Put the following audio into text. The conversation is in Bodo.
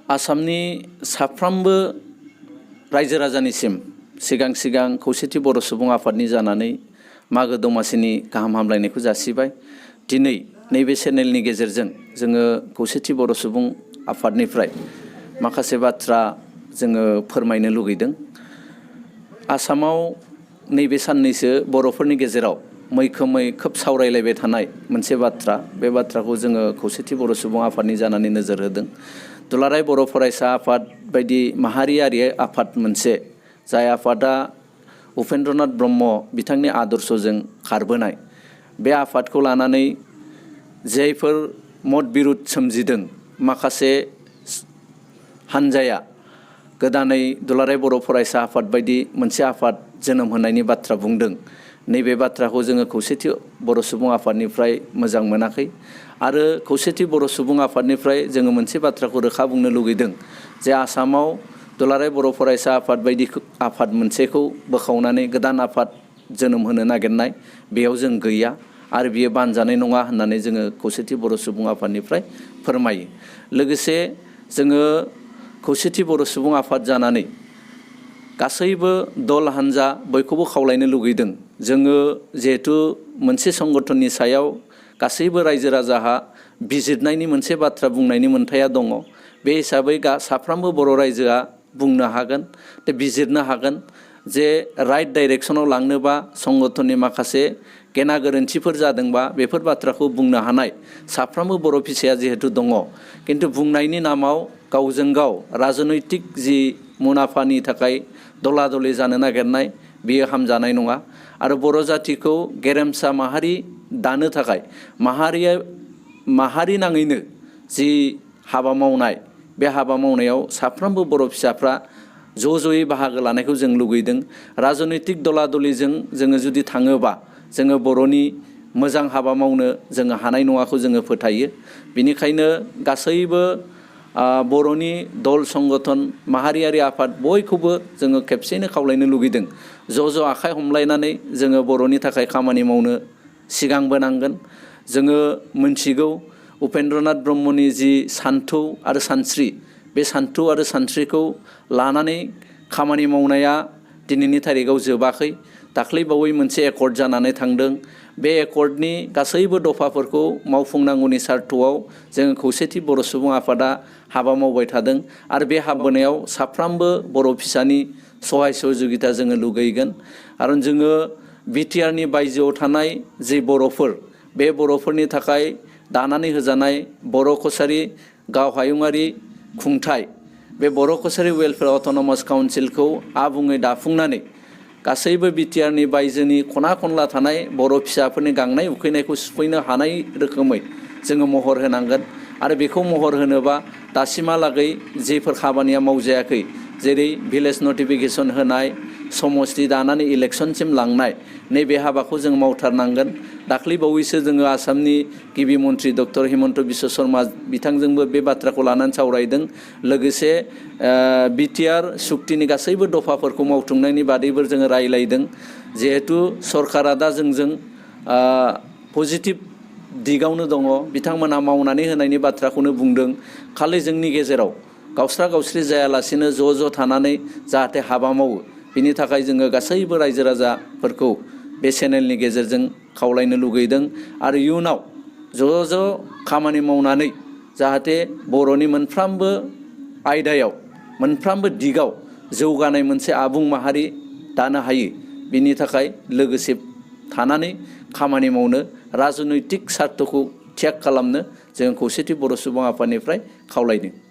आसामनि साफ्रोमबो रायजो राजानिसिम सिगां सिगां खौसेथि बर' सुबुं आफादनि जानानै मागो दमासिनि गाहाम हामलायनायखौ जासिबाय। दिनै नैबे चेनेलनि गेजेरजों जोङो खौसेथि बर' सुबुं आफादनिफ्राय माखासे बाथ्रा जोङो फोरमायनो लुगैदों। आसामाव नैबे साननैसो बर'फोरनि गेजेराव मैखोमै खोब सावरायलायबाय थानाय मोनसे बाथ्रा, बे बाथ्राखौ जोङो खौसेथि बर' सुबुं आफादनि जानानै नोजोर होदों। दुलाराय बर' फरायसा आफाद बायदि माहारियारि आफाद मोनसे, जाय आफादा उपेन्द्रनाथ ब्रह्म बिथांनि आदर्शजों खारबोनाय, बे आफादखौ लानानै जायफोर मत बिरुद सोमजिदों, माखासे हान्जाया गोदानै दुलाराय बर' फरायसा आफाद बायदि मोनसे आफाद जोनोम होनायनि बाथ्रा बुंदों। नैबे बाथ्राखौ जोङो खौसेथि बर' सुबुं आफादनिफ्राय मोजां मोनाखै आरो खौसेथि बर' सुबुं आफादनिफ्राय जोङो मोनसे बाथ्राखौ रोखा बुंनो लुगैदों जे आसामाव दुलाराय बर' फरायसा आफाद बायदि आफाद मोनसेखौ बोखावनानै गोदान आफाद जोनोम होनो नागिरनाय, बेयाव जों गैया आरो बियो बानजानाय नङा होननानै जोङो खौसेथि बर' सुबुं आफादनिफ्राय फोरमायो। लोगोसे जोङो खौसेथि बर' सुबुं आफाद जानानै गासैबो दल हान्जा बयखौबो खावलायनो लुगैदों। जोङो जिहेथु मोनसे संगठननि सायाव गासैबो रायजो राजाहा बिजिरनायनि मोनसे बाथ्रा बुंनायनि मोन्थाया दङ। बे हिसाबै साफ्रोमबो बर' रायजोआ बुंनो हागोन, बिजिरनो हागोन जे राइट डाइरेक्सनाव लांनोबा संगठननि माखासे गेना गोरोन्थिफोर जादोंबा बेफोर बाथ्राखौ बुंनो हानाय साफ्रोमबो बर' फिसाया जिहेतु दङ। किन्तु बुंनायनि नामाव गावजों गाव राजनैतिक जि मुलाम्फानि थाखाय दला दलि जानो नागिरनाय, बेयो हामजानाय नङा आरो बर' जाथिखौ गेरेमसा माहारि दानो थाखाय माहारि नाङैनो जि हाबा मावनाय, बे हाबा मावनायाव साफ्रोमबो बर' फिसाफ्रा ज'यै बाहागो लानायखौ जों लुगैदों। राजनैतिक दला दलिजों जोङो जुदि थाङोबा जोङो बर'नि मोजां हाबा मावनो जोङो हानाय नङाखौ जोङो फोथायो। बेनिखायनो गासैबो बर'नि दल संगठन माहारियारि आफाद बयखौबो जोङो खेबसेनो खावलायनो लुगैदों, ज' आखाइ हमलायनानै जोङो बर'नि थाखाय खामानि मावनो सिगांबोनांगोन। जोङो मोनथिगौ उपेन्द्रनाथ ब्रह्मनि जि सान्थौ आरो सानस्रि, बे सान्थौ आरो सानस्रिखौ लानानै खामानि मावनाया दिनैनि थारिखआव जोबाखै। दाख्लैबावै मोनसे एकर्ड जानानै थांदों। बे एकर्डनि गासैबो दफाफोरखौ मावफुंनांगौनि सार्थआव जोङो खौसेथि बर' सुबुं आफादा हाबा मावबाय थादों आरो बे हाबबोनायाव साफ्रोमबो बर' फिसानि सहाय सहजुगिता जोङो लुगैगोन। आरो जोङो बिटिआरनि बायजोआव थानाय जि बर'फोर, बे बर'फोरनि थाखाय दानानै होजानाय बर' कसारि गाव हायुङारि खुंथाय, बे बर' कसारि वेलफेयार अट'नमास काउन्सिलखौ आबुङै दाफुंनानै गासैबो बिटिआरनि बायजोनि खना खनला थानाय बर' फिसाफोरनि गांनाय उखैनायखौ सुफैनो हानाय रोखोमै जोङो महर होनांगोन। आरो बेखौ महर होनोबा दासिमहालागै जेफोर खामानिया मावजायाखै, जेरै भिलेज नटिफिकेसन होनाय, समस्ति दानानै इलेक्सनसिम लांनाय, नैबे हाबाखौ जों मावथारनांगोन। दाख्लैबावैसो जोङो आसामनि गिबि मन्त्रि डक्टर हिमन्त बिश्व शर्मा बिथांजोंबो बे बाथ्राखौ लानानै सावरायदों। लोगोसे बिटिआर सुक्तिनि गासैबो दफाफोरखौ मावफुंनायनि बादैबो जोङो रायलायदों। जिहेतु सरकारा दा जोंजों पजिटिभ दिगावनो दङ, बिथांमोना मावनानै होनायनि बाथ्राखौनो बुंदों। खालि जोंनि गेजेराव गावस्रा गावस्रि जायालासेनो ज' थानानै जाहाथे हाबा मावो, बिनि थाखाय जोङो गासैबो रायजो राजाफोरखौ बे चेनेलनि गेजेरजों खावलायनो लुगैदों। आरो इयुनाव ज' खामानि मावनानै जाहाथे बर'नि मोनफ्रोमबो आयदायाव, मोनफ्रोमबो दिगाव जौगानाय मोनसे आबुं माहारि दानो हायो, बिनि थाखाय लोगोसे थानानै खामानि मावनो, राजनैतिक सार्थखौ त्याग खालामनो जों खौसेथि बर' सुबुं आफादनिफ्राय खावलायदों।